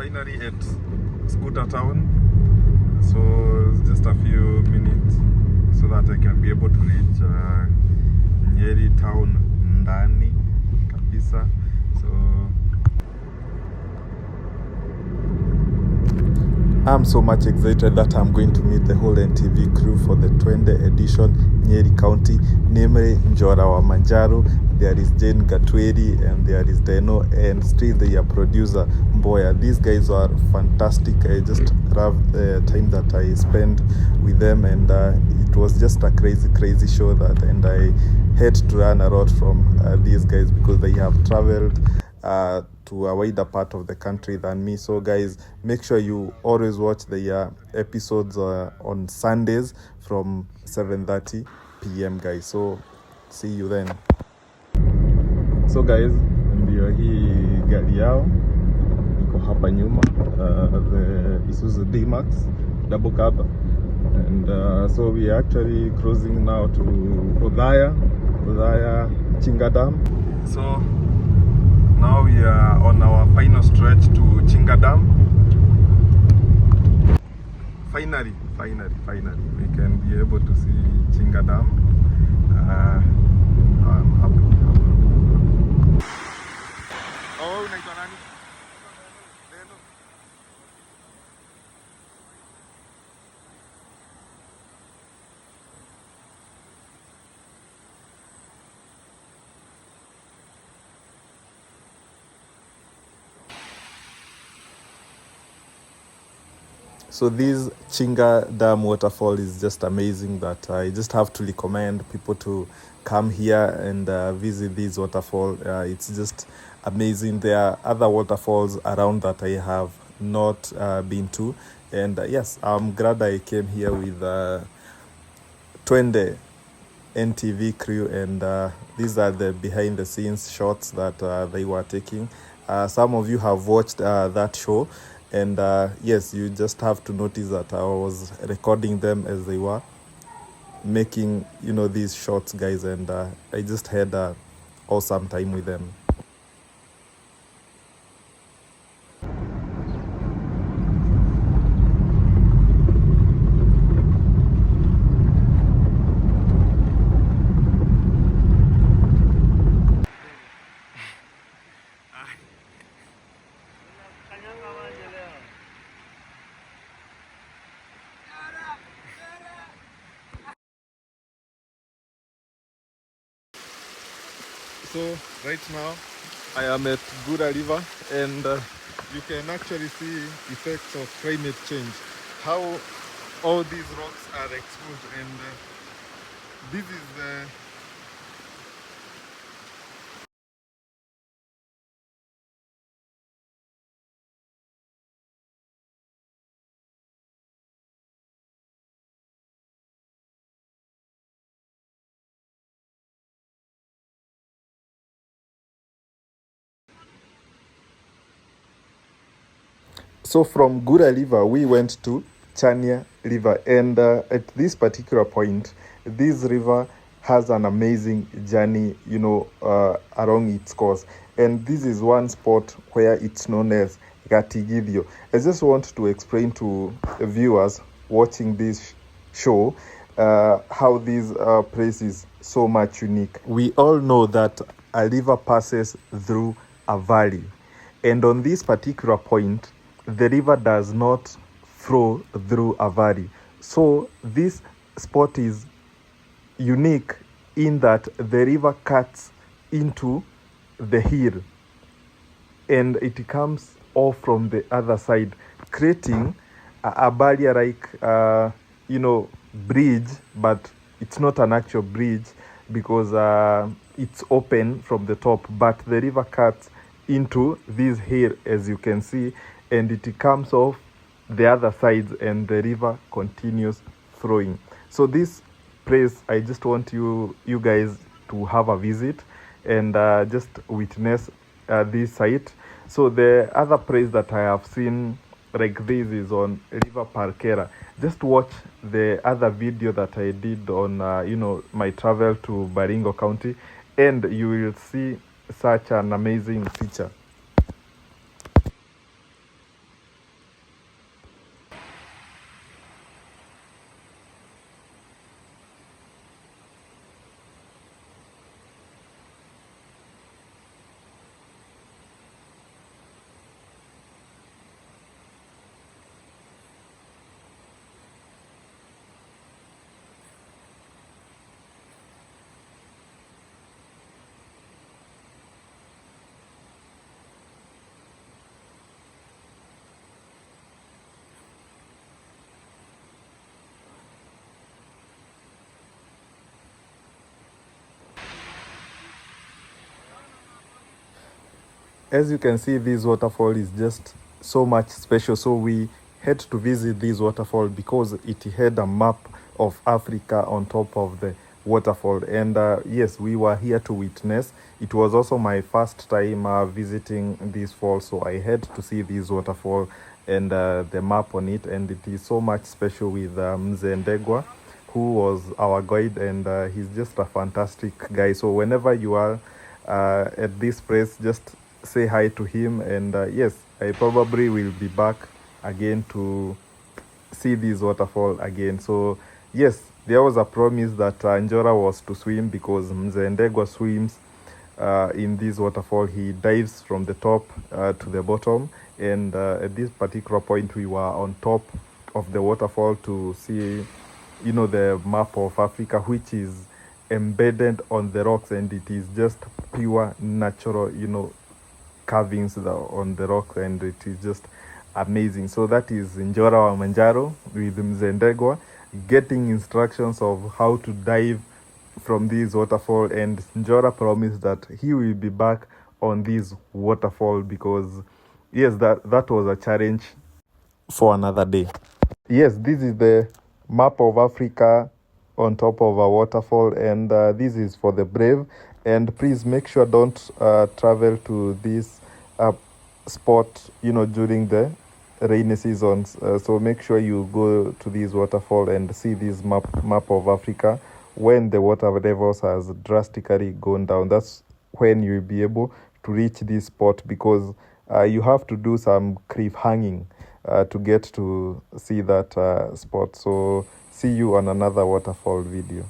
finally at Scooter Town, so it's just a few minutes so that I can be able to reach Nyeri town ndani kabisa. So I'm so much excited that I'm going to meet the whole NTV crew for the Twende edition, Nyeri County, namely Njora wa Manjaro. There is Jane Gatweri and there is Deno and still their producer Mboya. These guys are fantastic. I just love the time that I spent with them, and it was just a crazy show that, and I had to learn a lot from these guys because they have traveled to a wider part of the country than me. So guys, make sure you always watch the episodes on Sundays from 7:30 p.m. guys. So see you then. So guys, ndio hii gari yao iko hapa nyuma, the Isuzu D-Max double cab, and so we are actually cruising now to Udhaya Chinga Dam. So now we are on our final stretch to Chinga Dam. Finally we can be able to see Chinga Dam. I'm happy. Oh, unaitwa nani? Deno. So this Chinga Dam waterfall is just amazing that I just have to recommend people to come here and visit this waterfall. It's just amazing. There are other waterfalls around that I have not been to, and yes, I'm glad I came here with Twende Ntv crew, and these are the behind the scenes shots that they were taking. Some of you have watched that show, and yes, you just have to notice that I was recording them as they were making, you know, these shots, guys, and I just had an awesome time with them. So right now I am at Gura River, and you can actually see effects of climate change, how all these rocks are exposed, and this is the So from Gura River, we went to Chania River, and at this particular point, this river has an amazing journey, you know, along its course. And this is one spot where it's known as Gatigio. I just want to explain to viewers watching this show how this place is so much unique. We all know that a river passes through a valley, and on this particular point, the river does not flow through a valley. So this spot is unique in that the river cuts into the hill and it comes off from the other side, creating a barrier like you know, bridge, but it's not an actual bridge because it's open from the top, but the river cuts into this hill, as you can see, and it comes off the other sides and the river continues flowing. So this place, I just want you guys to have a visit and just witness this site. So the other place that I have seen like this is on River Parkera. Just watch the other video that I did on you know, my travel to Baringo County, and you will see such an amazing feature. as you can see, this waterfall is just so much special. So we had to visit this waterfall because it had a map of Africa on top of the waterfall. And yes, we were here to witness. It was also my first time visiting this fall, so I had to see this waterfall and the map on it. And it is so much special with Mzee Ndegwa, who was our guide, and he's just a fantastic guy. So whenever you are at this place, just say hi to him. And yes, I probably will be back again to see this waterfall again. So yes, there was a promise that Njora was to swim, because Mzee Ndegwa swims in this waterfall. He dives from the top to the bottom, and at this particular point we were on top of the waterfall to see, you know, the map of Africa, which is embedded on the rocks, and it is just pure natural, you know, carvings on the rock, and it is just amazing. So that is Njora wa Manjaro with Mzee Ndegwa, getting instructions of how to dive from this waterfall. And Njora promised that he will be back on this waterfall, because yes, that was a challenge for another day. Yes, this is the map of Africa on top of a waterfall, and this is for the brave. And please make sure don't travel to this spot, you know, during the rainy seasons. So make sure you go to this waterfall and see this map of Africa when the water levels has drastically gone down. That's when you'll be able to reach this spot, because you have to do some cliff hanging to get to see that spot. So see you on another waterfall video.